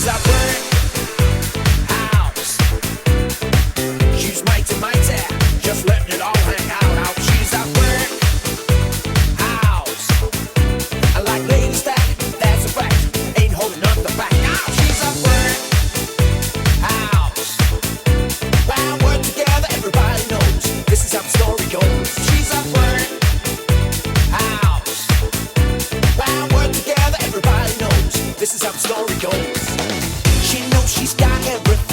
She's a brick house. She's mighty, just letting it all hang out. She's a brick house. I like ladies that's a fact. Ain't holding up the back. Now she's a brick house. When we're together, everybody knows this is how the story goes. She's a brick house. When we're together, everybody knows this is how the story goes. She knows she's got everything.